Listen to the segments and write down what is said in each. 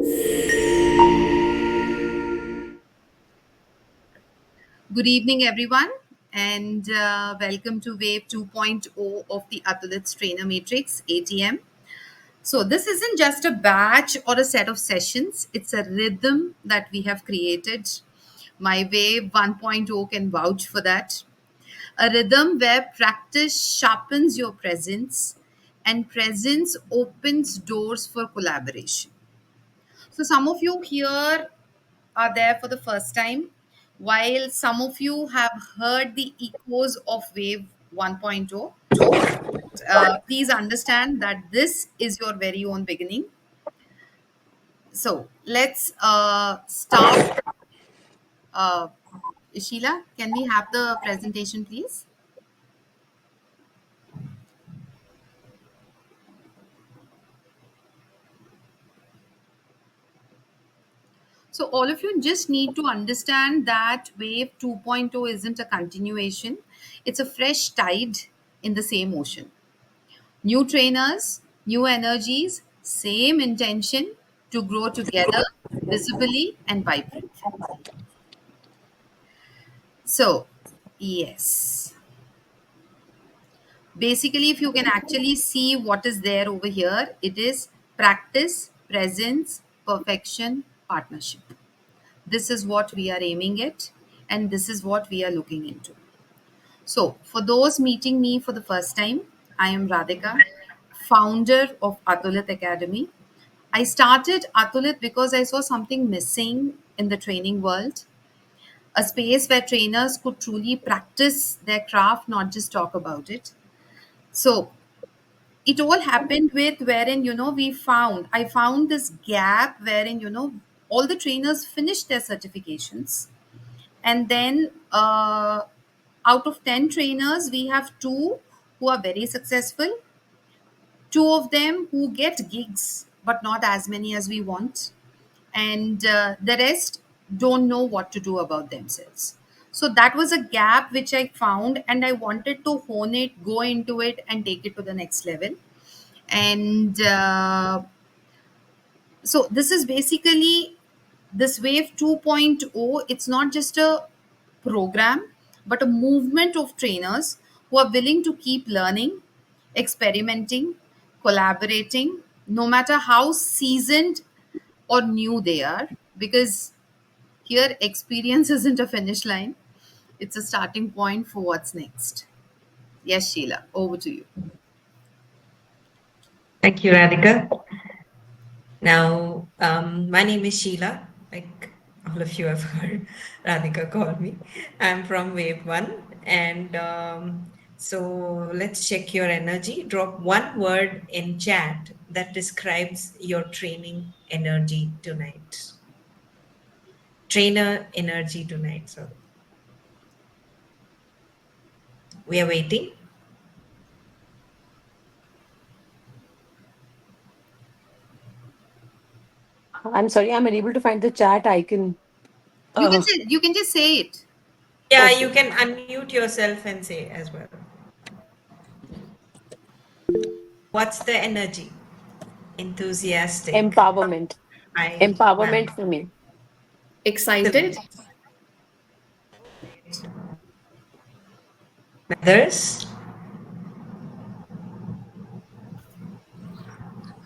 Good evening, everyone, and welcome to Wave 2.0 of the Atulits Trainer Matrix ATM. So, this isn't just a batch or a set of sessions, it's a rhythm that we have created. My Wave 1.0 can vouch for that. A rhythm where practice sharpens your presence and presence opens doors for collaboration. So, some of you here are there for the first time, while some of you have heard the echoes of Wave 1.0. Please understand that this is your very own beginning. So, let's start. Uh, Sheila, can we have the presentation, please? So, all of you just need to understand that Wave 2.0 isn't a continuation, it's a fresh tide in the same ocean. New trainers, new energies, same intention to grow together visibly and vibrantly. So, yes. Basically, if you can actually see what is there over here, it is practice, presence, perfection, partnership. This is what we are aiming at, and this is what we are looking into. So, for those meeting me for the first time, I am Radhika, founder of Atulit Academy. I started Atulit because I saw something missing in the training world, a space where trainers could truly practice their craft, not just talk about it. So, it all happened with wherein, I found this gap wherein, all the trainers finished their certifications and then out of 10 trainers we have two who are very successful, two of them who get gigs but not as many as we want, and the rest don't know what to do about themselves. So that was a gap which I found, and I wanted to hone it, go into it, and take it to the next level. And so this is basically this Wave 2.0. It's not just a program but a movement of trainers who are willing to keep learning, experimenting, collaborating, no matter how seasoned or new they are, because here experience isn't a finish line, it's a starting point for what's next. Yes, Sheila, over to you. Thank you, Radhika. Now, my name is Sheila. Like all of you have heard, Radhika called me. I'm from Wave One, and so let's check your energy. Drop one word in chat that describes your training energy tonight. Trainer energy tonight. So we are waiting. I'm sorry, I'm unable to find the chat icon. Uh, You can just say it. Yeah, you okay. can unmute yourself and say as well. What's the energy? Enthusiastic. Empowerment. I one. Empowerment for me. Excited? Great. Others?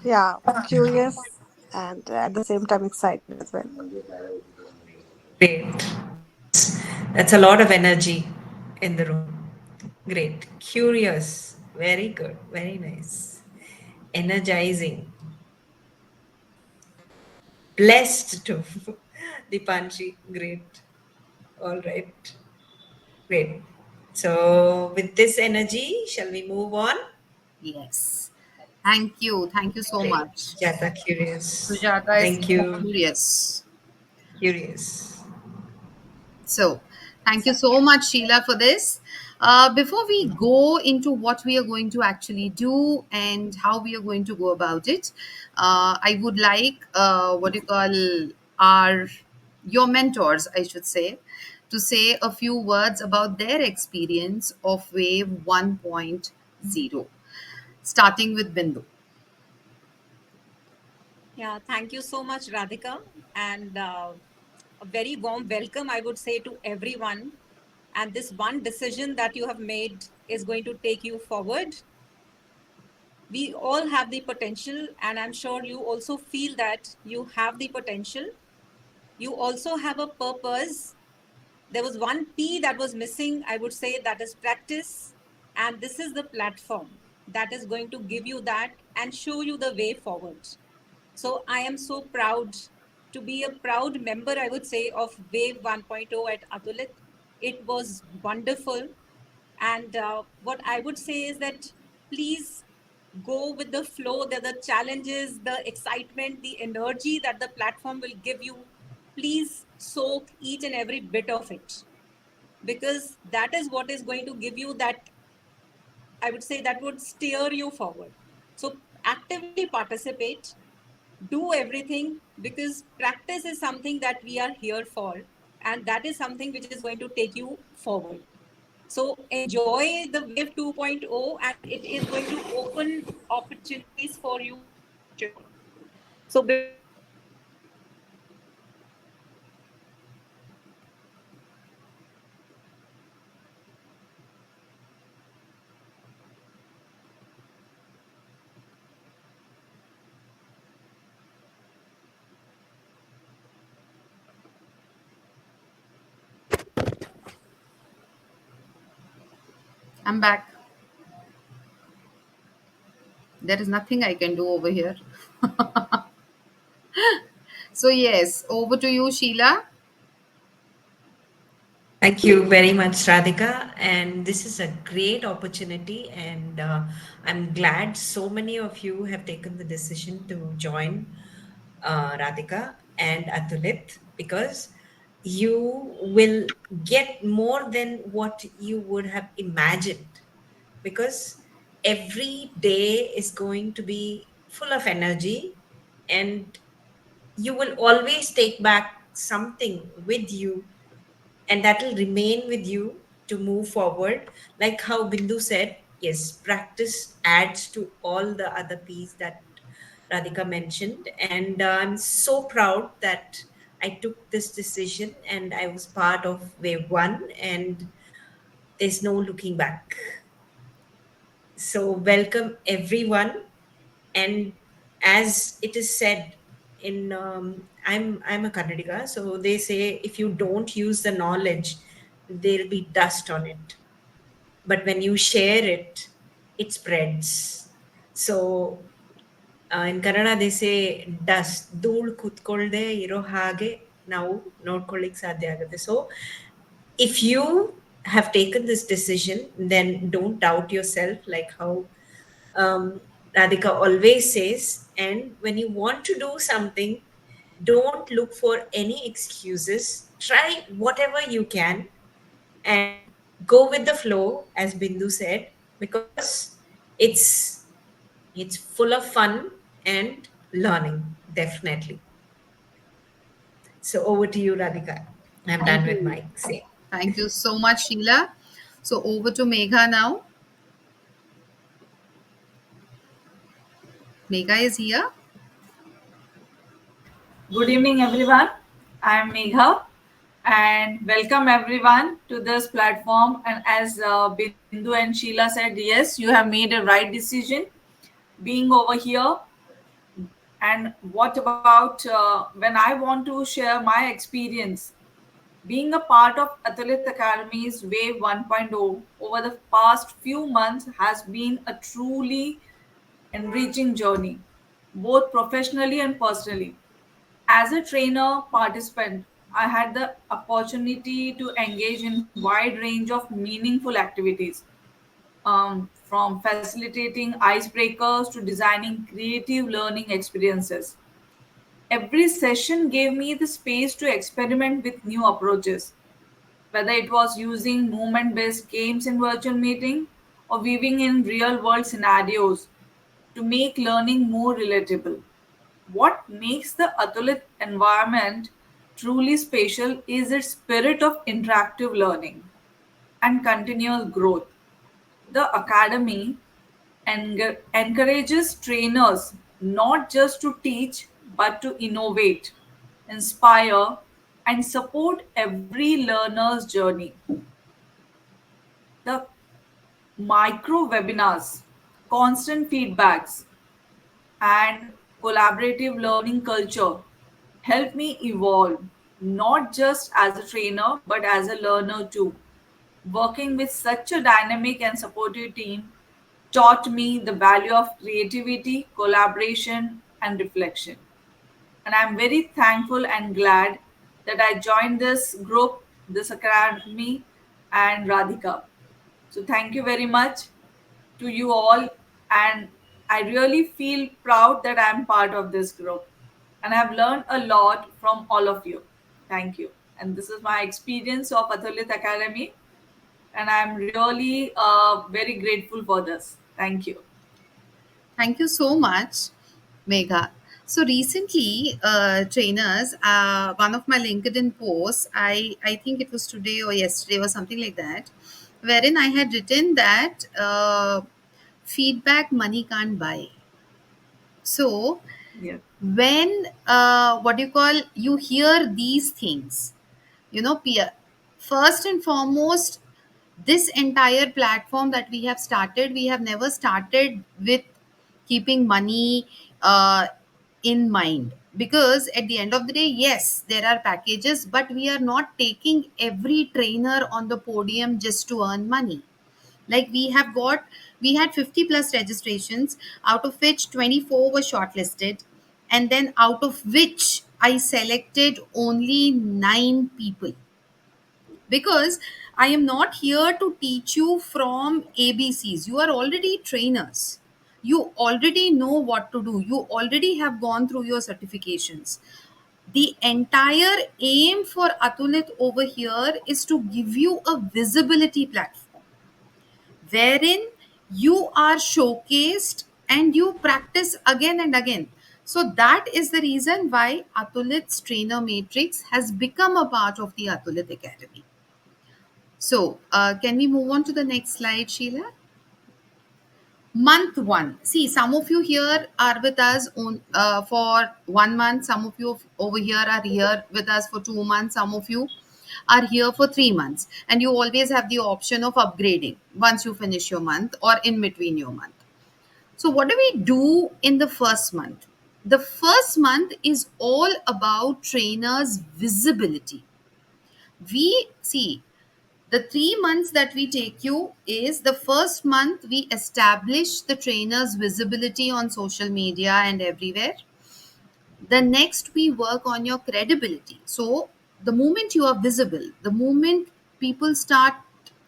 Yeah, curious and at the same time excited as well. Great. That's a lot of energy in the room. Great. Curious. Very good. Very nice. Energizing. Blessed too. Dipanji. Great. All right. Great. So, with this energy, shall we move on? Yes. Thank you. Thank you so Great. much. Jata, curious. Sujata is Thank you. curious. Curious. So, thank you so much, Sheila, for this. Before we go into what we are going to actually do and how we are going to go about it, I would like what you call our your mentors, I should to say a few words about their experience of Wave 1.0, starting with Bindu. Yeah, thank you so much, Radhika. And a very warm welcome, I would say, to everyone. And this one decision that you have made is going to take you forward. We all have the potential, and I'm sure you also feel that you have the potential. You also have a purpose. There was one P that was missing, I would say, that is practice. And this is the platform that is going to give you that and show you the way forward. So I am so proud to be a proud member, I would say, of Wave 1.0 at Atulit. It was wonderful. And what I would say is that please go with the flow. The challenges, the excitement, the energy that the platform will give you. Please soak each and every bit of it, because that is what is going to give you that, I would say, that would steer you forward. So actively participate, do everything, because practice is something that we are here for, and that is something which is going to take you forward. So enjoy the Wave 2.0, and it is going to open opportunities for you for sure. So before I end this presentation, I would like to say I'm back. There is nothing I can do over here. So, yes, over to you, Sheila. Thank you very much, Radhika. And this is a great opportunity. And I'm glad so many of you have taken the decision to join Radhika and Atulit, because you will get more than what you would have imagined. Because every day is going to be full of energy, and you will always take back something with you, and that will remain with you to move forward. Like how Bindu said, yes, practice adds to all the other P's that Radhika mentioned. And I'm so proud that I took this decision and I was part of Wave 1, and there's no looking back. So, welcome everyone. And as it is said in, I'm a Kannadiga, so they say if you don't use the knowledge, there'll be dust on it. But when you share it, it spreads. So in Kannada they say dust, ಧೂಳು ಕುತ್ಕೊಳ್ದೆ ಇರೋ ಹಾಗೆ ನಾವು ನೋಡ್ಕೊಳ್ಳಿಕ್ ಸಾಧ್ಯ ಆಗುತ್ತೆ. So if you have taken this decision, then don't doubt yourself, like how Radhika always says. And when you want to do something, don't look for any excuses. Try whatever you can and go with the flow, as Bindu said, because it's it's full of fun and learning, definitely. So over to you, Radhika. I'm Thank done with you. my say. Thank you so much, Sheila. So, over to Megha now. Megha is here. Good evening, everyone. I am Megha, and welcome everyone to this platform. And as Bindu and Sheila said, yes, you have made a right decision being over here. And what about when I want to share my experience? Being a part of Athlete Academy's Wave 1.0 over the past few months has been a truly enriching journey, both professionally and personally. As a trainer participant, I had the opportunity to engage in wide range of meaningful activities, from facilitating icebreakers to designing creative learning experiences. Every session gave me the space to experiment with new approaches, whether it was using movement-based games in virtual meeting or weaving in real-world scenarios to make learning more relatable. What makes the Atulit environment truly special is its spirit of interactive learning and continual growth. The academy encourages trainers not just to teach but to innovate, inspire, and support every learner's journey. The micro webinars, constant feedbacks, and collaborative learning culture help me evolve, not just as a trainer, but as a learner too. Working with such a dynamic and supportive team taught me the value of creativity, collaboration, and reflection. And I'm very thankful and glad that I joined this group, this academy, and Radhika. So, thank you very much to you all. And I really feel proud that I'm part of this group. And I've learned a lot from all of you. Thank you. And this is my experience of Athulit Academy. And I'm really very grateful for this. Thank you. Thank you so much, Megha. So recently, trainers, one of my LinkedIn posts, I think it was today or yesterday or something like that, wherein I had written that feedback money can't buy. So Yeah. when what do you call, you hear these things, peer, first and foremost, this entire platform that we have started, we have never started with keeping money in mind, because at the end of the day, yes, there are packages, but we are not taking every trainer on the podium just to earn money. Like we had 50 plus registrations, out of which 24 were shortlisted, and then out of which I selected only 9 people, because I am not here to teach you from ABCs. You are already trainers, you already know what to do, you already have gone through your certifications. The entire aim for Atulit over here is to give you a visibility platform wherein you are showcased and you practice again and again. So that is the reason why Atulit's trainer matrix has become a part of the Atulit Academy. So can we move on to the next slide, Sheila? Month one. See, some of you here are with us for 1 month. Some of you over here are here with us for 2 months. Some of you are here for 3 months. And you always have the option of upgrading once you finish your month or in between your month. So, what do we do in the first month? The first month is all about trainers' visibility. We see, the 3 months that we take you is, the first month we establish the trainer's visibility on social media and everywhere. The next we work on your credibility. So the moment you are visible, the moment people start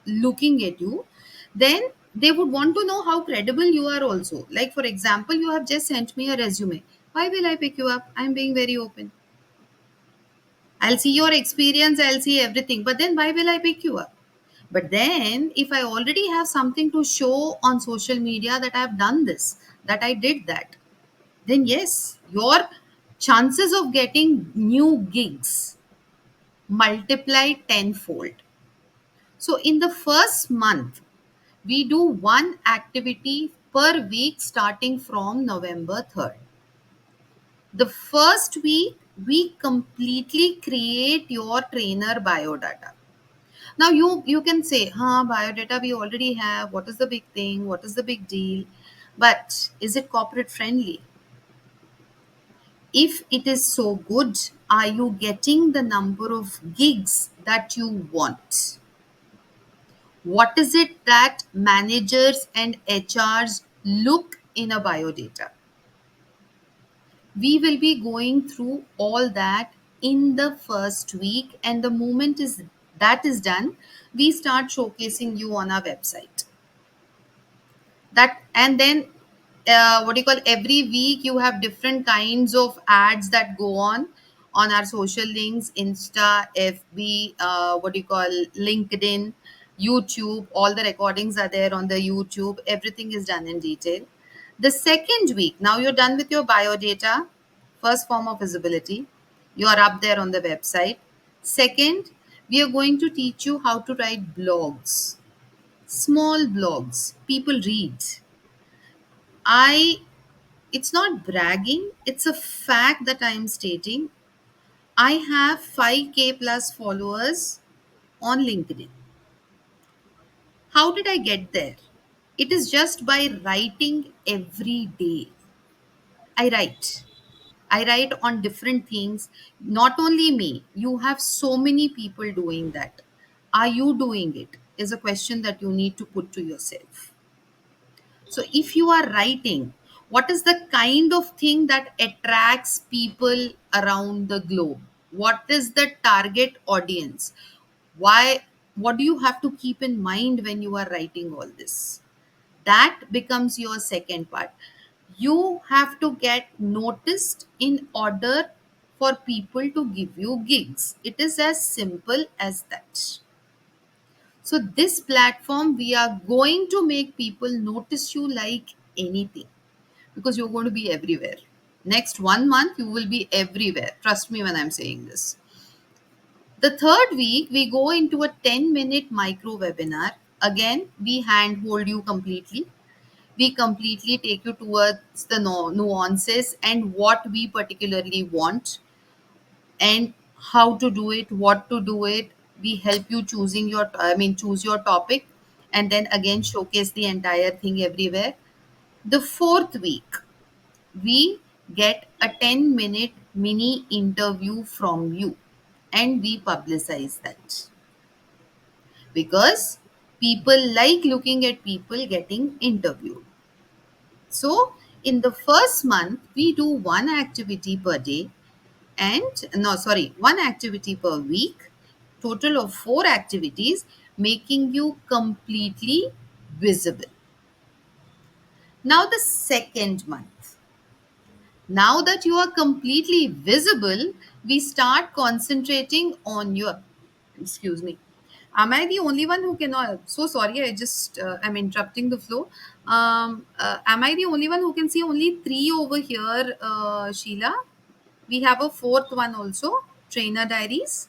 looking at you, then they would want to know how credible you are also. Like for example, you have just sent me a resume. Why will I pick you up? I'm being very open. I'll see your experience, I'll see everything, but then why will I pick you up? But then, if I already have something to show on social media that I've done this, that I did that, then yes, your chances of getting new gigs multiply tenfold. So, in the first month, we do one activity per week starting from November 3rd. The first week, we completely create your trainer biodata. Now you can say, biodata we already have. What is the big thing? What is the big deal? But is it corporate friendly? If it is so good, are you getting the number of gigs that you want? What is it that managers and HRs look in a biodata? We will be going through all that in the first week, and the moment is that is done, we start showcasing you on our website. That, and then what do you call, every week you have different kinds of ads that go on our social links, Insta, FB, what do you call, LinkedIn, YouTube. All the recordings are there on the YouTube. Everything is done in detail. The second week, now you're done with your biodata, first form of visibility, you are up there on the website. Second, we are going to teach you how to write blogs, small blogs people read. I It's not bragging, it's a fact that I am stating. I have 5K plus followers on LinkedIn. How did I get there? It is just by writing every day. I write. I write on different things. Not only me, you have so many people doing that. Are you doing it? Is a question that you need to put to yourself. So, if you are writing, what is the kind of thing that attracts people around the globe? What is the target audience? Why? What do you have to keep in mind when you are writing all this? That becomes your second part. You have to get noticed in order for people to give you gigs. It is as simple as that. So, this platform, we are going to make people notice you like anything because you're going to be everywhere. Next 1 month, you will be everywhere. Trust me when I'm saying this. The third week, we go into a 10-minute micro webinar. Again, we handhold you completely. We completely take you towards the nuances and what we particularly want and how to do it, what to do it. We help you choose your topic and then again showcase the entire thing everywhere. The fourth week, we get a 10-minute mini interview from you and we publicize that because people like looking at people getting interviewed. So, in the first month, we do one activity per day one activity per week, total of 4 activities, making you completely visible. Now, the second month, now that you are completely visible, we start concentrating on your, excuse me. Am I the only one who cannot? So sorry, I'm interrupting the flow. Am I the only one who can see only 3 over here, Sheila? We have a fourth one also, Trainer Diaries.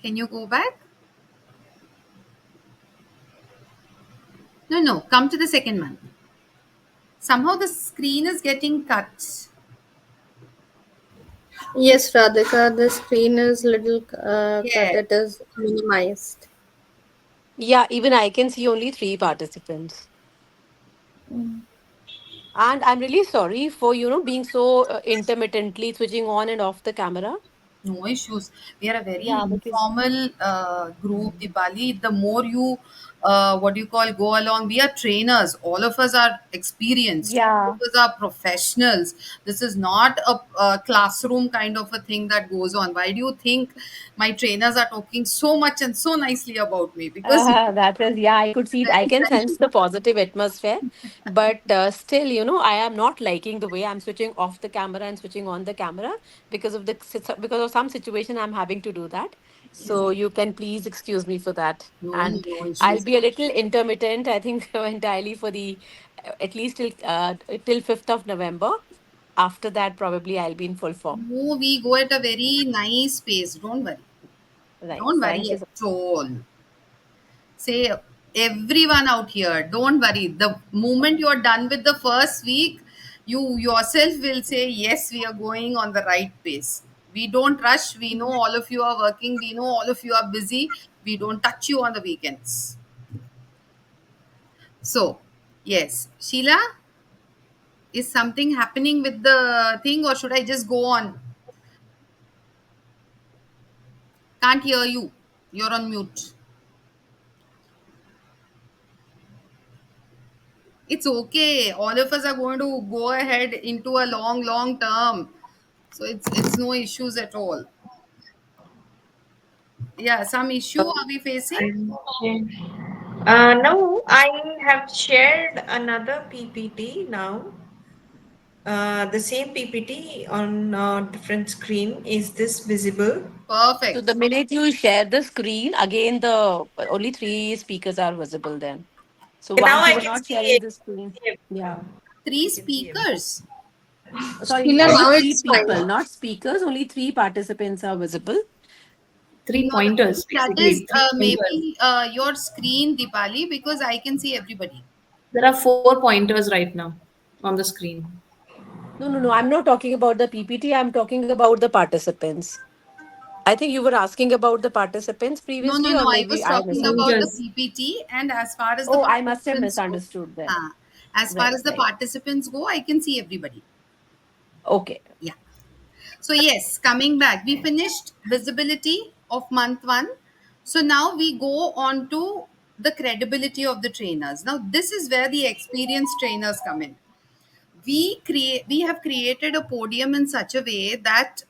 Can you go back? No, come to the second one. Somehow the screen is getting cut. Yes, Radhika, the screen is little cut. Yeah. It is minimized. Yeah, even I can see only 3 participants. And I'm really sorry for, being so intermittently switching on and off the camera. No issues. We are a very Yeah, because informal group, Dipali. The more you, go along, we are trainers. All of us are experienced. All yeah. of us are professionals. This is not a classroom kind of a thing that goes on. Why do you think my trainers are talking so much and so nicely about me? Because That is, yeah, I could see, I can sense the positive atmosphere. But still, I am not liking the way I'm switching off the camera and switching on the camera because of some situation I'm having to do that. yes, So you can please excuse me for that. And no I'll issues. be a little intermittent, I think, entirely for the at least till 5th of November. After that, probably I'll be in full form. No, we go at a very nice pace. Don't worry. Right. Don't worry Thank you. at all. Say everyone out here, don't worry. The moment you're done with the first week, you yourself will say, yes, we are going on the right pace. We don't rush. We know all of you are working. We know all of you are busy. We don't touch you on the weekends. So, yes. Sheila, is something happening with the thing or should I just go on? Can't hear you. You're on mute. It's okay. All of us are going to go ahead into a long term. So it's no issues at all. Yeah, some issue are we facing? I'm no, I have shared another PPT now. The same PPT on a different screen. Is this visible? So Perfect. the minute you share the screen, again the only 3 speakers are visible then. So Now once you I were can not see, sharing the screen. see Yeah. everyone. Three I can see everyone. speakers. Sorry, Sheila, only now three it's fine. people, not speakers. Only three participants are visible. Three No, pointers, that basically. is Three pointers. maybe your screen, Dipali, because I can see everybody. There are 4 pointers right now on the screen. No. I'm not talking about the PPT. I'm talking about the participants. I think you were asking about the participants No, no, previously, no. or I maybe was I talking about the misunderstood. Pointers. PPT, and as far as the Oh, I must have participants go, misunderstood then. as far Right, as the right. participants go, I can see everybody. Okay. Yeah. So yes, coming back, we finished visibility of month one. So now we go on to the credibility of the trainers. Now this is where the experienced trainers come in. We have created a podium in such a way that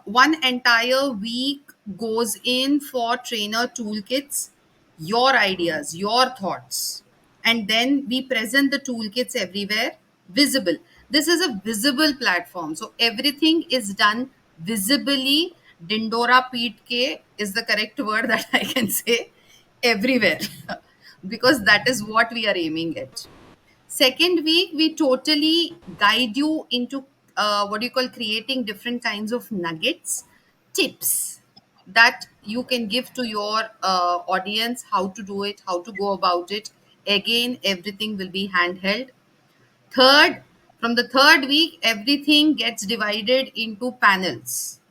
one entire week goes in for trainer toolkits, your ideas, your thoughts, and then we present the toolkits everywhere visible. This is a visible platform, so everything is done visibly. Dindora Peet is the correct word that I can say, everywhere because that is what we are aiming at. Second week, we totally guide you into what you call creating different kinds of nuggets, tips that you can give to your audience, how to do it, how to go about it. Again, everything will be handheld. Third, from the third week, everything gets divided into panels.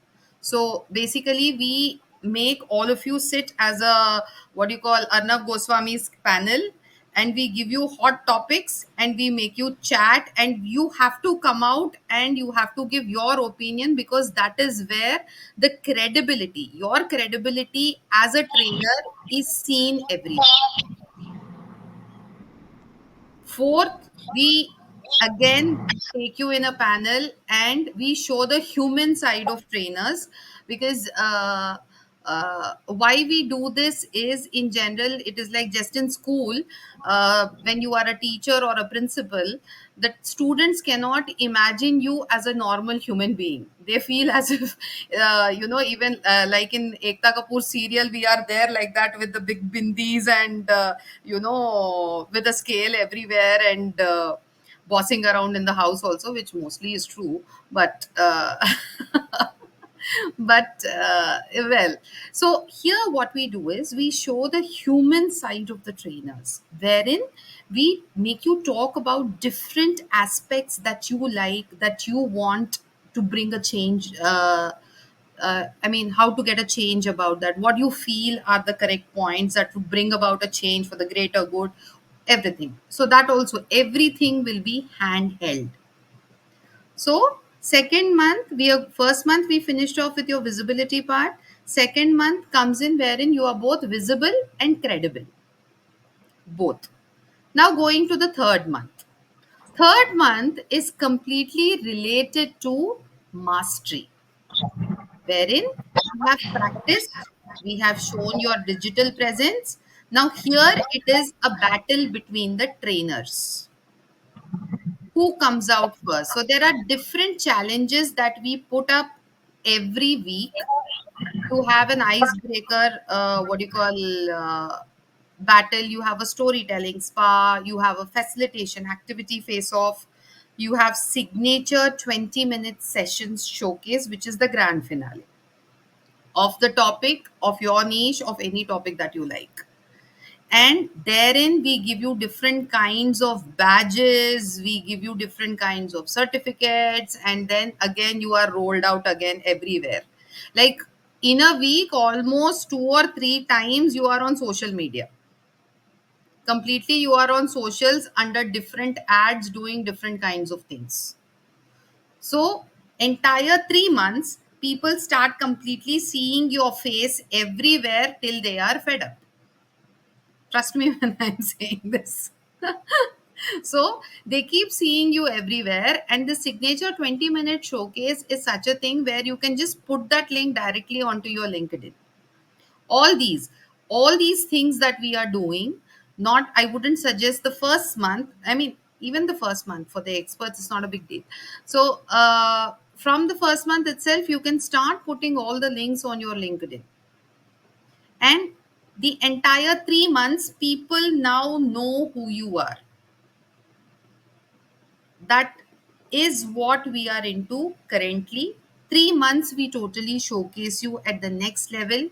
So basically, we make all of you sit as a what you call Arnav Goswami's panel, and we give you hot topics and we make you chat, and you have to come out and you have to give your opinion because that is where the credibility, your credibility as a trainer is seen everywhere. Fourth, we again take you in a panel and we show the human side of trainers because why we do this is in general, it is like just in school, when you are a teacher or a principal, the students cannot imagine you as a normal human being. They feel as if, even like in Ekta Kapoor serial, we are there like that with the big bindis and, with a scale everywhere and bossing around in the house also, which mostly is true. But but well, so here what we do is we show the human side of the trainers, wherein we make you talk about different aspects that you like, that you want to bring a change. I mean, how to get a change about that, what you feel are the correct points that would bring about a change for the greater good, everything. So that also, everything will be handheld. So second month, first month we finished off with your visibility part. Second month comes in wherein you are both visible and credible, both. Now going to the third month. Third month is completely related to mastery, wherein you have practiced, we have shown your digital presence. Now here it is a battle between the trainers. Who comes out first? So there are different challenges that we put up every week. You have an icebreaker, what do you call, battle. You have a storytelling spa. You have a facilitation activity face off. You have signature 20-minute sessions showcase, which is the grand finale of the topic of your niche, of any topic that you like. And therein we give you different kinds of badges, we give you different kinds of certificates, and then again you are rolled out again everywhere. Like in a week, almost 2 or 3 times you are on social media. Completely you are on socials under different ads doing different kinds of things. So entire 3 months people start completely seeing your face everywhere till they are fed up. Trust me when I'm saying this. So they keep seeing you everywhere, and the signature 20-minute showcase is such a thing where you can just put that link directly onto your LinkedIn. All these all these things that we are doing, not, I wouldn't suggest the first month. I mean, even the first month for the experts is not a big deal. So from the first month itself you can start putting all the links on your LinkedIn, and the entire 3 months people now know who you are. That is what we are into currently. 3 months we totally showcase you at the next level.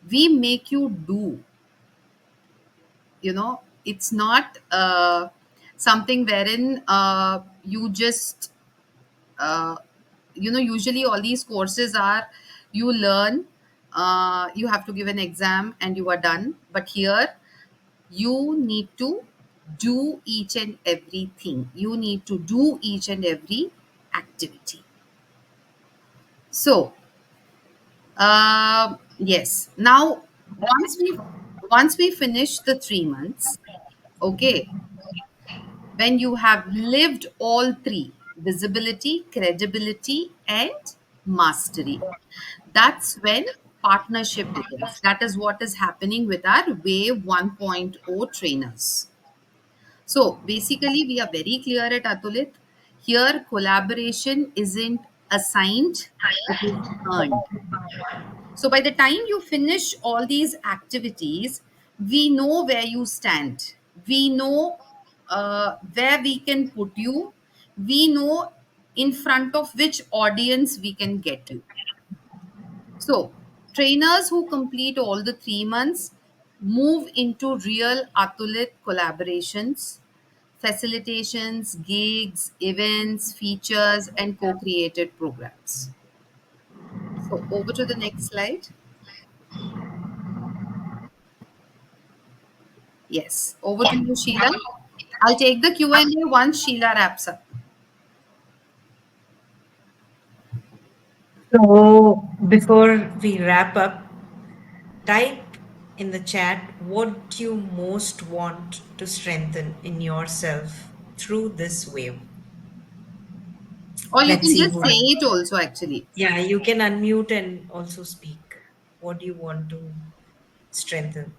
We make you do, it's not something wherein you just usually all these courses are, you learn, you have to give an exam and you are done. But here you need to do each and everything, you need to do each and every activity. So yes, now once we finish the 3 months, okay, when you have lived all three, visibility, credibility, and mastery, that's when partnership begins. That is what is happening with our Wave 1.0 trainers. So basically, we are very clear at Atulit. Here, collaboration isn't assigned, it is earned. So by the time you finish all these activities, we know where you stand. We know where we can put you. We know in front of which audience we can get you. So trainers who complete all the 3 months move into real Atulit collaborations, facilitations, gigs, events, features, and co-created programs. So over to the next slide. Yes, over to you, Sheila. I'll take the Q&A once Sheila wraps up. So before we wrap up, type in the chat what you most want to strengthen in yourself through this wave. Or you Let's can see just who. say it also, actually. Yeah, you can unmute and also speak. What do you want to strengthen?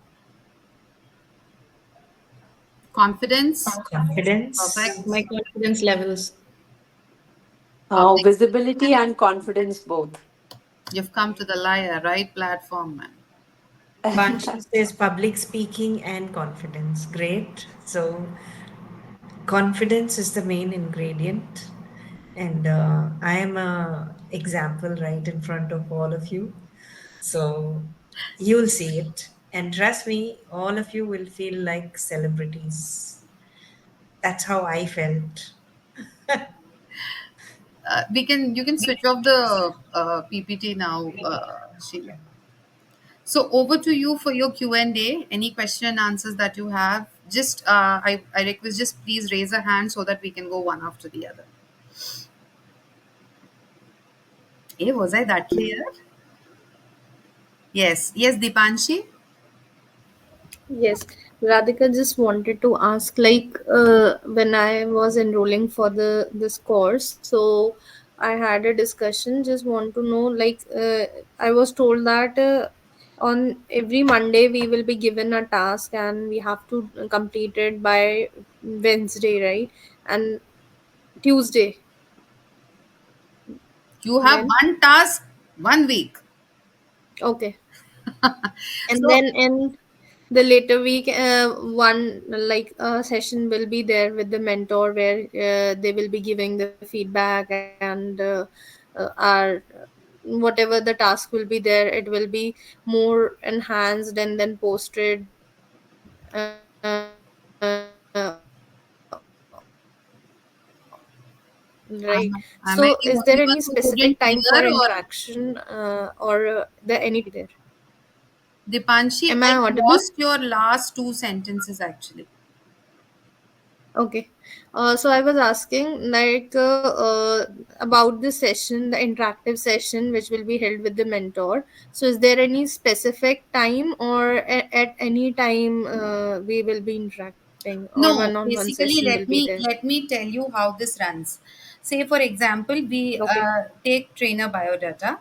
Confidence, Confidence. perfect. My confidence levels. Public. Visibility and confidence both. You've come to the right platform, man. Banshi says public speaking and confidence. Great. So confidence is the main ingredient, and I am a example right in front of all of you. So you'll see it, and trust me, all of you will feel like celebrities. That's how I felt. You can switch off the PPT now, Sheila. So over to you for your Q&A. Any question and answers that you have, just I request, just please raise a hand so that we can go one after the other. Hey, was I that clear? Yes, Dipanshi. Yes, Radhika just wanted to ask, like, when I was enrolling for the this course, so I had a discussion. Just want to know, like, I was told that on every Monday we will be given a task and we have to complete it by Wednesday, right? And Tuesday. You have When? one task, 1 week. Okay. And So then in the later week, one like session will be there with the mentor where they will be giving the feedback and our whatever the task will be there, it will be more enhanced and then posted, right? am So I is the there only any one who couldn't specific time for hear, or interaction, or there any there? Dipanshi, Am I I audible? lost your last two sentences actually. Okay. So I was asking, like, about the session, the interactive session, which will be held with the mentor. So is there any specific time, or at any time we will be interacting, or No, one-on-one basically, session will be there? let me tell you how this runs. Say, for example, we Okay. take trainer biodata.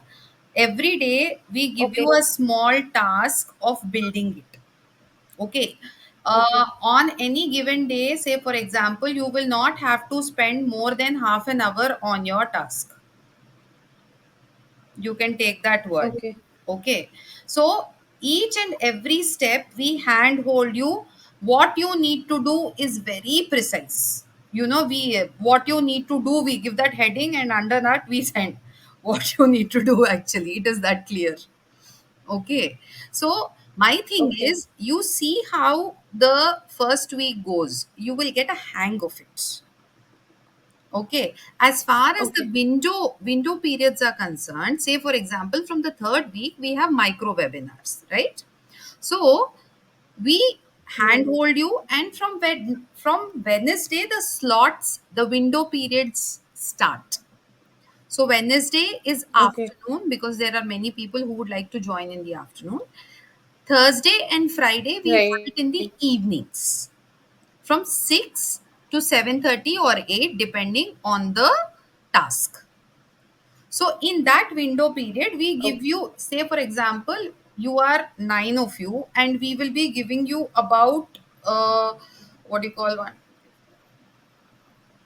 Every day, we give Okay. you a small task of building it. Okay. Okay. On any given day, say, for example, you will not have to spend more than half an hour on your task. You can take that word. Okay. Okay. So each and every step we handhold you. What you need to do is very precise. You know, we what you need to do, we give that heading, and under that we send what you need to do. Actually, it is that clear. Okay. So my thing Okay. is, you see how the first week goes. You will get a hang of it. Okay. As far as the Okay. window periods are concerned, say for example, from the third week we have micro webinars, right? So we Right. handhold you, and from Wednesday the slots, the window periods start. So Wednesday is Okay. afternoon because there are many people who would like to join in the afternoon. Thursday and Friday we have Right. it in the evenings from 6 to 7:30 or 8 depending on the task. So in that window period we give Okay. you, say for example, you are 9 of you, and we will be giving you about what do you call one,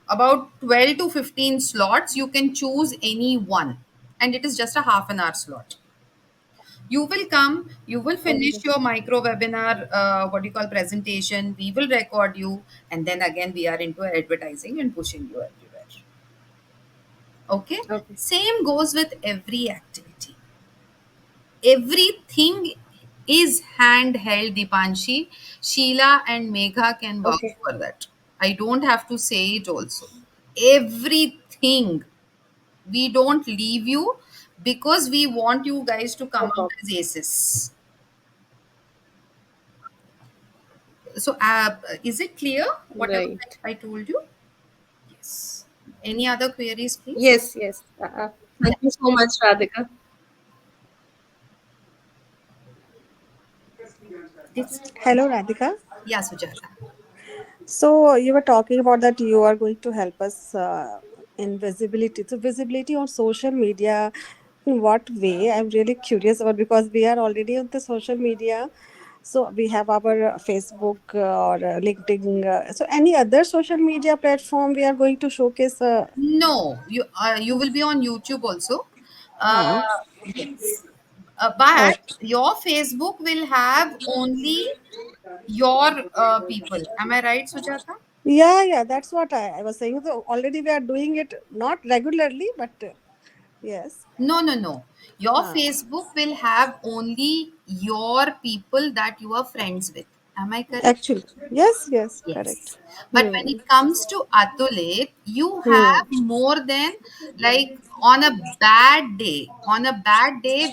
about 12 to 15 slots. You can choose any one, and it is just a half an hour slot. You will come, you will Okay. finish your micro webinar, what do you call, presentation. We will record you, and then again we are into advertising and pushing you everywhere. Okay. Okay. Same goes with every activity. Everything is handheld, Dipanshi. Sheila and Megha can vouch Okay. for that. I don't have to say it also. Everything. We don't leave you because we want you guys to No come out problem. as aces. So, is it clear whatever Right. I told you? Yes. Any other queries, please? Yes. Yes. Thank you so much, Radhika. This, Hello, Radhika. yeah, Sujata. So you were talking about that you are going to help us in visibility. So visibility on social media, in what way? I'm really curious about because we are already on the social media. So we have our Facebook or LinkedIn. So any other social media platform we are going to showcase? No, you will be on YouTube also. Huh? Yes. But Okay. your Facebook will have only your people. Am I right, Sujata? Yeah, that's what I was saying. So already we are doing it not regularly, but yes. No, no, no. Your Huh. Facebook will have only your people that you are friends with. Am I correct? Actually, yes, correct. Yes. But when Hmm. it comes to Atulit, you Hmm. have more than, like, on a bad day,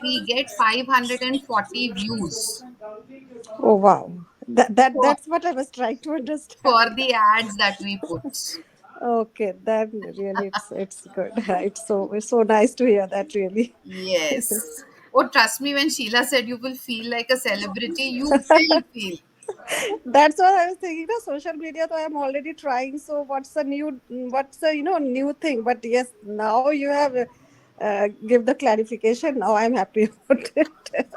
we get 540 views Oh wow. for, That's what I was trying to for understand. the ads that we put. Okay, then really it's good. It's so nice to hear that really. Yes. Oh, trust me, when Sheila said you will feel like a celebrity, you will feel. That's what I was thinking. No, social media, so I'm already trying. So what's the new thing? But yes, now you have give the clarification. Now I'm happy about it.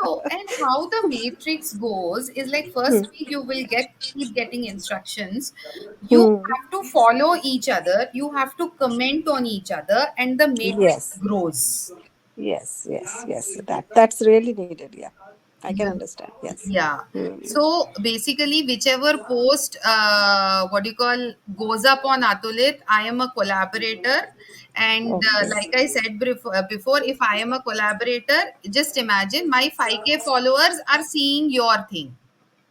So, and how the matrix goes is like, Hmm. first week you will keep getting instructions. You Hmm. have to follow each other, you have to comment on each other, and the matrix Yes. grows. Yes. That's really needed. Yeah, I can You, understand. Yes. yeah. Hmm. So basically, whichever post, what do you call, goes up on Atulit, I am a collaborator. And Okay. like I said before, if I am a collaborator, just imagine my 5K followers are seeing your thing.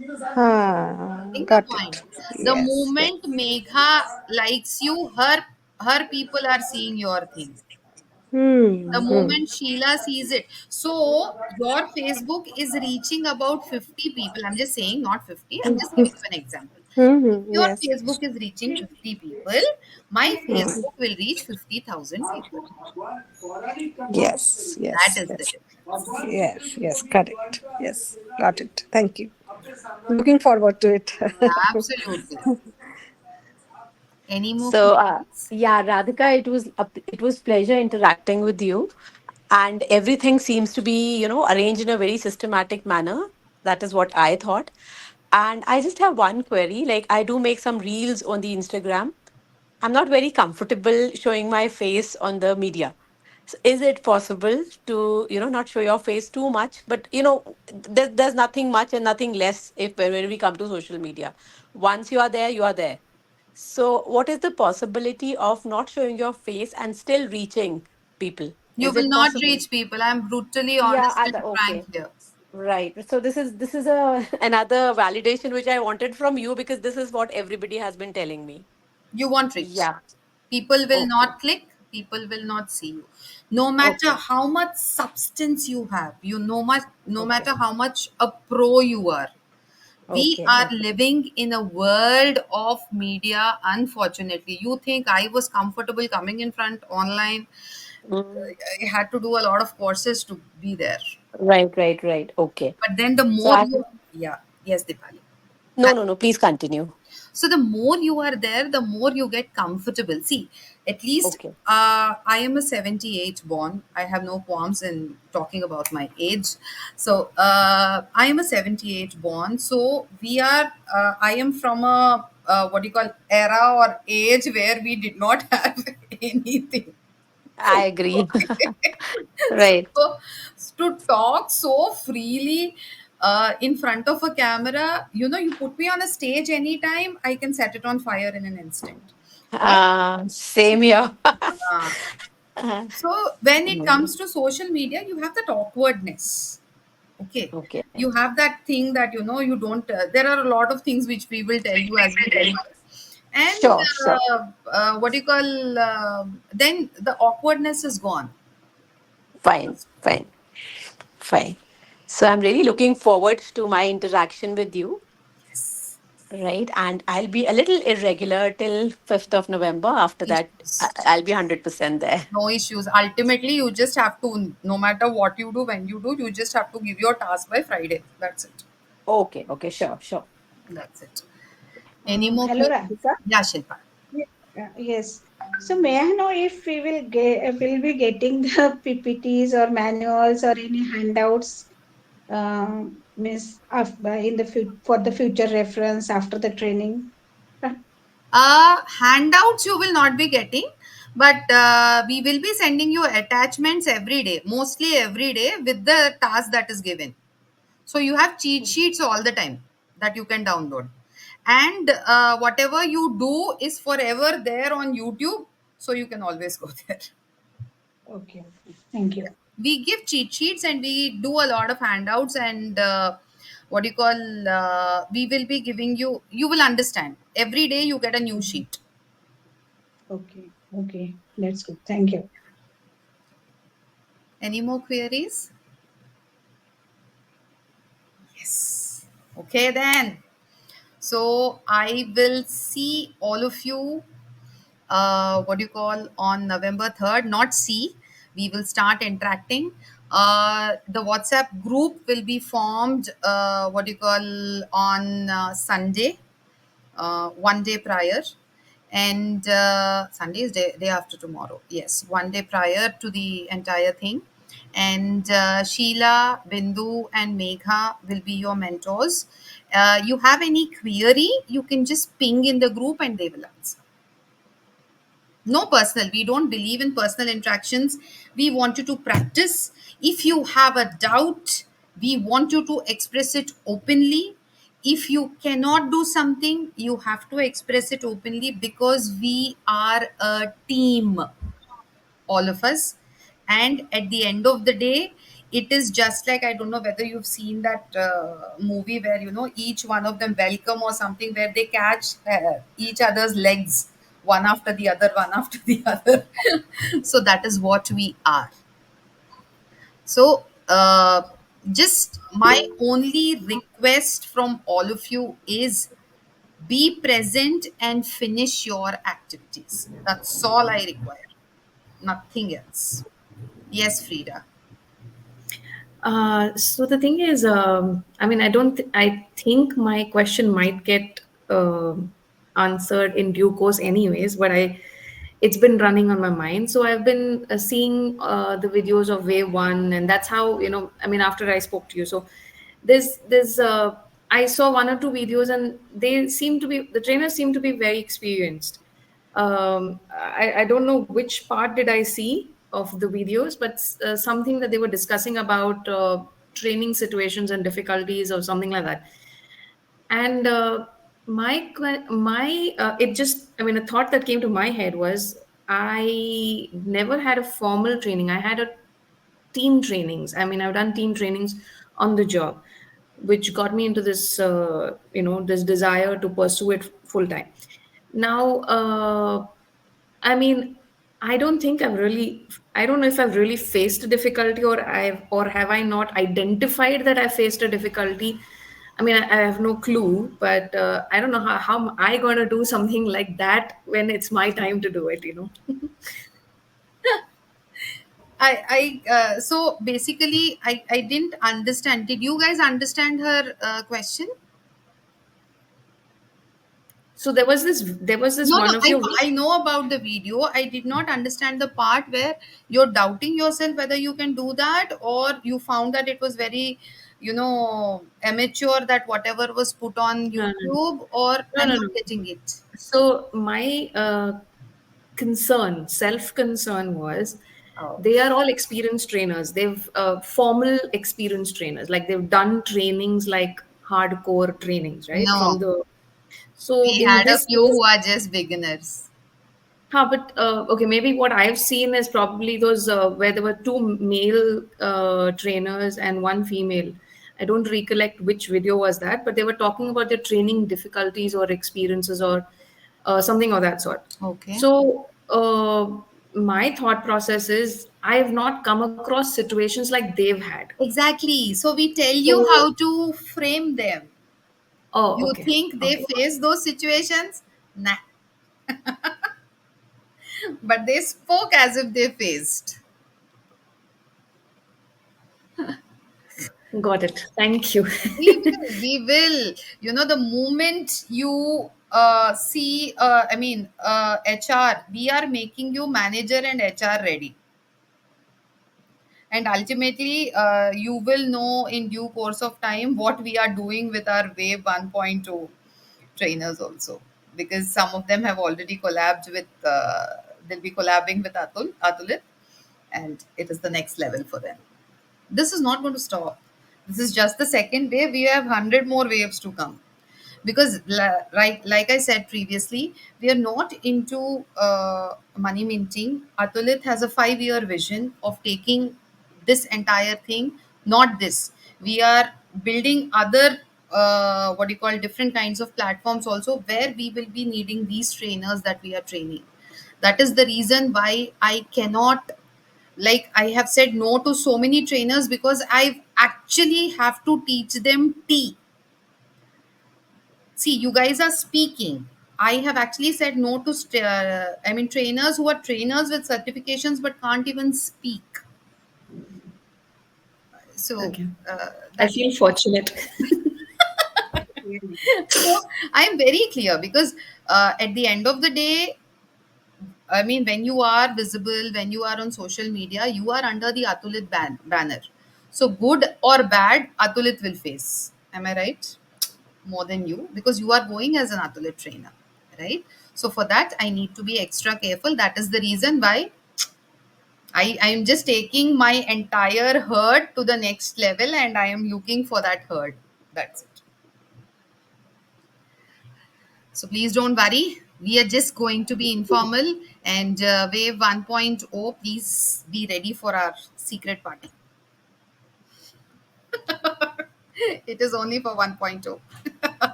Getting the Got point. it. The Yes. moment Megha likes you, her people are seeing your thing. The Hmm. moment Sheila sees it. So your Facebook is reaching about 50 people. I'm just saying, not 50. I'm just giving you an example. If your Yes. Facebook is reaching 50 people, my Hmm. Facebook will reach 50,000 people. Yes. That Yes. is the Yes. difference. Yes. Correct. Yes. Got it. Thank you. Looking forward to it. Absolutely. Any more So, questions? yeah, Radhika, it was pleasure interacting with you, and everything seems to be arranged in a very systematic manner. That is what I thought, and I just have one query. Like, I do make some reels on the Instagram. I'm not very comfortable showing my face on the media. So is it possible to not show your face too much, but there's nothing much and nothing less if when we come to social media. Once you are there, you are there. So, what is the possibility of not showing your face and still reaching people? You Is will it not possible? reach people. I'm brutally Yeah, honest and frank okay. here. Right. So this is a another validation which I wanted from you, because this is what everybody has been telling me. You won't reach. Yeah. People will Okay. not click. People will not see you. No matter Okay. how much substance you have, no Okay. matter how much a pro you are, we Okay. are Okay. living in a world of media. Unfortunately, you think I was comfortable coming in front online? Mm. I had to do a lot of courses to be there. Right. Right. Right. Okay. But then the So more I you, yeah, yes, Dipali. no, no, no. Please continue. So the more you are there, the more you get comfortable. See, at least Okay. I am a 78 born. I have no qualms in talking about my age. So I am a 78 born. So we are, I am from a, what do you call, era or age where we did not have anything. I agree. Right. So to talk so freely in front of a camera, you put me on a stage anytime, I can set it on fire in an instant. But Same here. uh, Uh, so when it mm, comes to social media, you have that awkwardness. Okay. okay. You have that thing that, you don't, there are a lot of things which we will tell you as we discuss. And Sure. Sure. what do you call, then the awkwardness is gone. Fine. Fine. Fine. So I'm really looking forward to my interaction with you. Yes. Right. And I'll be a little irregular till 5th of November. After that, Issues. I'll be 100% there. No issues. Ultimately, you just have to, no matter what you do, when you do, you just have to give your task by Friday. That's it. Okay. Okay. Sure. Sure. That's it. Any more Hello, queries? Radhika. Yeah, Shilpa. Yes. So may I know if we will be getting the PPTs or manuals or any handouts, miss in the for the future reference after the training? Handouts you will not be getting, but we will be sending you attachments every day, mostly every day with the task that is given. So you have cheat sheets all the time that you can download. And whatever you do is forever there on YouTube. So you can always go there. Okay. Thank you. We give cheat sheets and we do a lot of handouts and what do you call we will be giving you will understand every day you get a new sheet. Okay. Okay. That's good. Thank you. Any more queries? Yes. Okay then. So I will see all of you what do you call on November 3rd, not see. We will start interacting. The WhatsApp group will be formed, what do you call, on Sunday, one day prior. And Sunday is day after tomorrow. Yes, one day prior to the entire thing. And Sheila, Bindu, and Megha will be your mentors. You have any query, you can just ping in the group and they will answer. No personal, we don't believe in personal interactions. We want you to practice. If you have a doubt, we want you to express it openly. If you cannot do something, you have to express it openly, because we are a team, all of us. And at the end of the day, it is just like, I don't know whether you've seen that movie where each one of them welcome or something, where they catch each other's legs, one after the other, one after the other. So that is what we are. So just my only request from all of you is, be present and finish your activities. That's all I require, nothing else. Yes, Frida. So the thing is, I mean, I think my question might get answered in due course, anyways. But it's been running on my mind. So I've been seeing the videos of Wave One, and that's how I mean, after I spoke to you, so there's I saw one or two videos, and the trainers seem to be very experienced. I don't know which part did I see of the videos, but something that they were discussing about training situations and difficulties or something like that. And it just, I mean, a thought that came to my head was I never had a formal training. I had a team trainings. I mean, I've done team trainings on the job, which got me into this, this desire to pursue it full time. Now, I mean, I don't know if I've really faced a difficulty, or have I not identified that I faced a difficulty. I mean, I have no clue, but I don't know how am I going to do something like that when it's my time to do it. So basically, I didn't understand. Did you guys understand her question? So there was this No, one no, of your I know about the video. I did not understand the part where you're doubting yourself whether you can do that, or you found that it was very, amateur, that whatever was put on no, YouTube, or no, I'm no, not no. getting it. So my self concern was, Oh. they are all experienced trainers. They've formal experienced trainers, like they've done trainings, like hardcore trainings, right? No, So we in had a this few case, who are just beginners. but okay, maybe what I've seen is probably those where there were two male trainers and one female. I don't recollect which video was that, but they were talking about their training difficulties or experiences, or something of that sort. Okay. So my thought process is, I have not come across situations like they've had. Exactly. So we tell you So, how to frame them. oh, You okay, think they okay. face those situations? Nah. But they spoke as if they faced. Got it. Thank you. We will. We will. The moment you see, HR, we are making you manager and HR ready. And ultimately, you will know in due course of time what we are doing with our Wave 1.0 trainers also. Because some of them have already collabed with, they'll be collabing with Atulit, and it is the next level for them. This is not going to stop. This is just the second wave. We have 100 more waves to come. Because, right, like I said previously, we are not into money minting. Atulit has a 5-year vision of taking this entire thing. Not this. We are building other, what do you call, different kinds of platforms also, where we will be needing these trainers that we are training. That is the reason why I cannot, like, I have said no to so many trainers, because I actually have to teach them T. See, you guys are speaking. I have actually said no to trainers who are trainers with certifications but can't even speak. So Okay. I that feel fortunate. so I am very clear, because at the end of the day, I mean, when you are visible, when you are on social media, you are under the Atulit banner. So good or bad, Atulit will face. Am I right? More than you, because you are going as an Atulit trainer, right? So for that, I need to be extra careful. That is the reason why I am just taking my entire herd to the next level, and I am looking for that herd. That's it. So please don't worry. We are just going to be informal, and Wave 1.0, please be ready for our secret party. It is only for 1.0.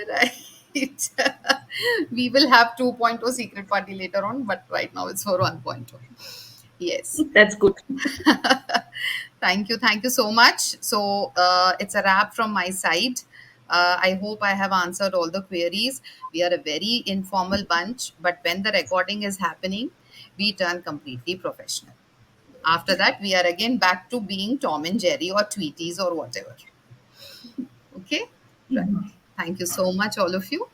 Right. We will have 2.0 secret party later on, but right now it's for 1.0. Yes. That's good. Thank you. Thank you so much. So it's a wrap from my side. I hope I have answered all the queries. We are a very informal bunch, but when the recording is happening, we turn completely professional. After that, we are again back to being Tom and Jerry or Tweeties or whatever. Okay? Right. Thank you so much, all of you.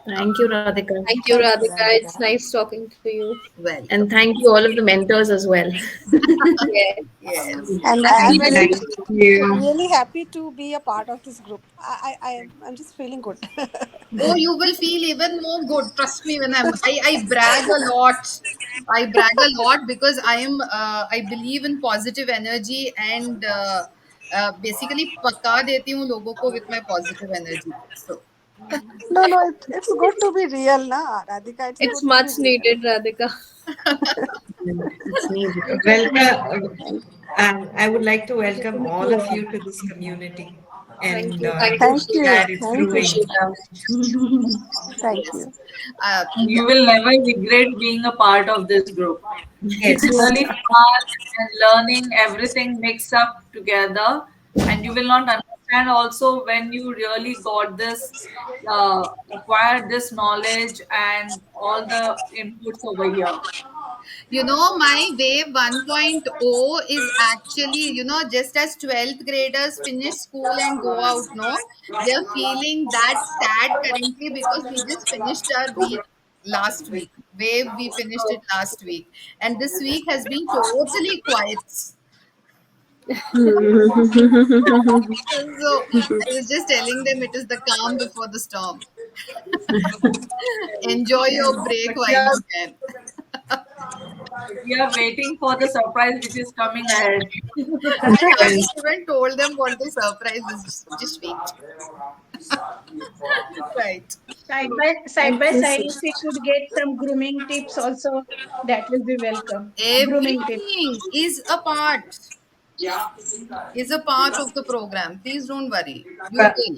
Thank you, Radhika. Thank you, Thank you, Radhika. Radhika. It's nice talking to you. Well, And thank you, all of the mentors as well. Yeah. yes. And Thank I'm you. really happy to be a part of this group. I'm just feeling good. Oh, you will feel even more good. Trust me, when I brag a lot. I brag a lot because I believe in positive energy, and basically पका देती हूँ लोगों को with my positive energy. So No, no, it's good to be real, na, Radhika. It's It's good to be much real. needed, Radhika. It's needed. Welcome. I would like to welcome all of you to this community, Thank and you. I'm Thank you. glad it's Thank you, growing. Sheila. Thank yes, you. You will never regret being a part of this group. It's Yes. really fun and learning everything mixed up together, and you will not understand also when you really got this, acquired this knowledge and all the inputs over here. my wave 1.0 is actually, just as 12th graders finish school and go out, no, they're feeling that sad currently because we just finished our week last week. Wave, we finished it last week, and this week has been totally quiet. So I was just telling them it is the calm before the storm. Enjoy your break But while you can. we are waiting for the surprise which is coming ahead. I Well, haven't even told them what the surprise is. Just wait. Right. Side Thank by you, side, Sheila. if we could get some grooming tips also, that will be welcome. Grooming tips. Everything is a part of the program. Please don't worry. You but will.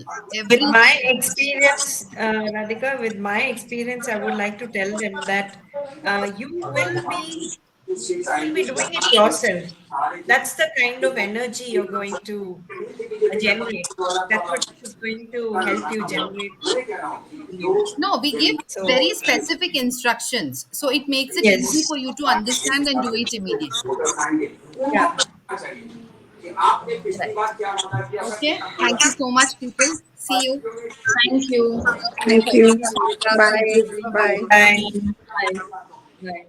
with my Everything. experience, Radhika, with my experience, I would like to tell them that you will be doing it yourself. That's the kind of energy you're going to generate. That's what is going to help you generate in you. No, we give So very specific instructions. So it makes it easy yes, for you to understand and do it immediately. yeah. Right. Okay. Thank you so much, people. See you. Thank you. Thank Thank you. you, Radhika. Thank Bye. you, everyone. Bye. Bye. Bye. Bye.